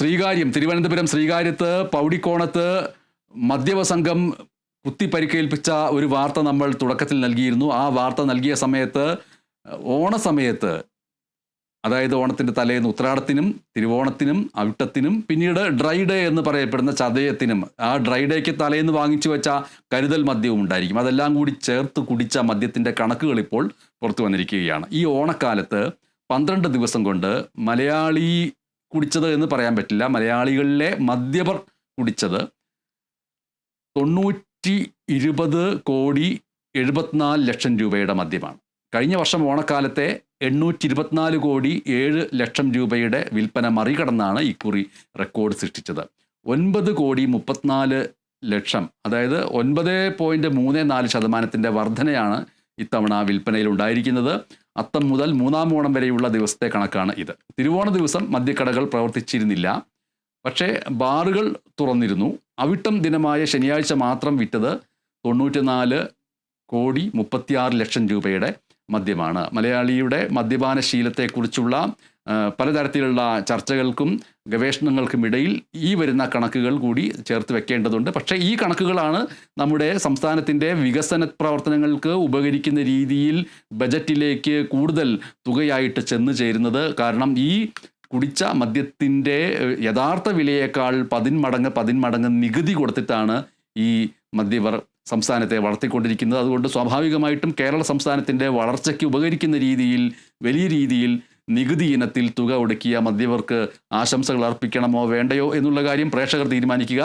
തിരുവനന്തപുരം ശ്രീകാര്യത്ത് പൗടിക്കോണത്ത് മദ്യപ സംഘം കുത്തിപ്പരിക്കേൽപ്പിച്ച ഒരു വാർത്ത നമ്മൾ തുടക്കത്തിൽ നൽകിയിരുന്നു. ആ വാർത്ത നൽകിയ സമയത്ത് ഓണസമയത്ത്, അതായത് ഓണത്തിൻ്റെ തലേന്ന് ഉത്രാടത്തിനും തിരുവോണത്തിനും അവിട്ടത്തിനും പിന്നീട് ഡ്രൈ ഡേ എന്ന് പറയപ്പെടുന്ന ചതയത്തിനും, ആ ഡ്രൈ ഡേക്ക് തലേന്ന് വാങ്ങിച്ചു വെച്ച കരുതൽ മദ്യവും ഉണ്ടായിരിക്കും. അതെല്ലാം കൂടി ചേർത്ത് കുടിച്ച മദ്യത്തിൻ്റെ കണക്കുകൾ ഇപ്പോൾ പുറത്തു വന്നിരിക്കുകയാണ്. ഈ ഓണക്കാലത്ത് 12 ദിവസം കൊണ്ട് മലയാളി കുടിച്ചത് എന്ന് പറയാൻ പറ്റില്ല, മലയാളികളിലെ മദ്യപർ കുടിച്ചത് 920,74,00,000 രൂപയുടെ മദ്യമാണ്. കഴിഞ്ഞ വർഷം ഓണക്കാലത്തെ 824,07,00,000 രൂപയുടെ വിൽപ്പന മറികടന്നാണ് ഇക്കുറി റെക്കോർഡ് സൃഷ്ടിച്ചത്. 9,34,00,000, അതായത് 9.34% വർധനയാണ് ഇത്തവണ വിൽപ്പനയിൽ ഉണ്ടായിരിക്കുന്നത്. അത്തം മുതൽ മൂന്നാം ഓണം വരെയുള്ള ദിവസത്തെ കണക്കാണ് ഇത്. തിരുവോണ ദിവസം മദ്യക്കടകൾ പ്രവർത്തിച്ചിരുന്നില്ല, പക്ഷേ ബാറുകൾ തുറന്നിരുന്നു. അവിട്ടം ദിനമായ ശനിയാഴ്ച മാത്രം വിറ്റത് 94,36,00,000 രൂപയുടെ മദ്യമാണ്. മലയാളിയുടെ മദ്യപാന ശീലത്തെക്കുറിച്ചുള്ള പലതരത്തിലുള്ള ചർച്ചകൾക്കും ഗവേഷണങ്ങൾക്കും ഇടയിൽ ഈ വരുന്ന കണക്കുകൾ കൂടി ചേർത്ത് വെക്കേണ്ടതുണ്ട്. പക്ഷേ ഈ കണക്കുകളാണ് നമ്മുടെ സംസ്ഥാനത്തിൻ്റെ വികസന പ്രവർത്തനങ്ങൾക്ക് ഉപകരിക്കുന്ന രീതിയിൽ ബജറ്റിലേക്ക് കൂടുതൽ തുകയായിട്ട് ചെന്ന് ചേരുന്നത്. കാരണം ഈ കുടിച്ച മദ്യത്തിൻ്റെ യഥാർത്ഥ വിലയേക്കാൾ 10 മടങ്ങ് നികുതി കൊടുത്തിട്ടാണ് ഈ മദ്യപർ സംസ്ഥാനത്തെ വളർത്തിക്കൊണ്ടിരിക്കുന്നത്. അതുകൊണ്ട് സ്വാഭാവികമായിട്ടും കേരള സംസ്ഥാനത്തിൻ്റെ വളർച്ചയ്ക്ക് ഉപകരിക്കുന്ന രീതിയിൽ വലിയ രീതിയിൽ നികുതി ഇനത്തിൽ തുക ഒടുക്കിയ മദ്യപർക്ക് ആശംസകൾ അർപ്പിക്കണമോ വേണ്ടയോ എന്നുള്ള കാര്യം പ്രേക്ഷകർ തീരുമാനിക്കുക.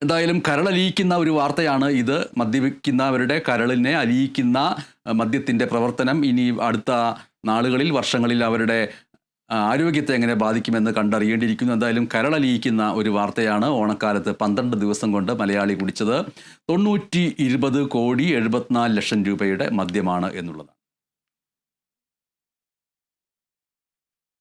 എന്തായാലും കരളലിയിക്കുന്ന ഒരു വാർത്തയാണ് ഇത്. മദ്യപിക്കുന്നവരുടെ കരളിനെ അലിയിക്കുന്ന മദ്യത്തിൻ്റെ പ്രവർത്തനം ഇനി അടുത്ത നാളുകളിൽ, വർഷങ്ങളിൽ അവരുടെ ആരോഗ്യത്തെ എങ്ങനെ ബാധിക്കുമെന്ന് കണ്ടറിയേണ്ടിയിരിക്കുന്നു. എന്തായാലും കരളലിയിക്കുന്ന ഒരു വാർത്തയാണ്. ഓണക്കാലത്ത് 12 ദിവസം കൊണ്ട് മലയാളി കുടിച്ചത് 920,74,00,000 രൂപയുടെ മദ്യമാണ് എന്നുള്ളതാണ്.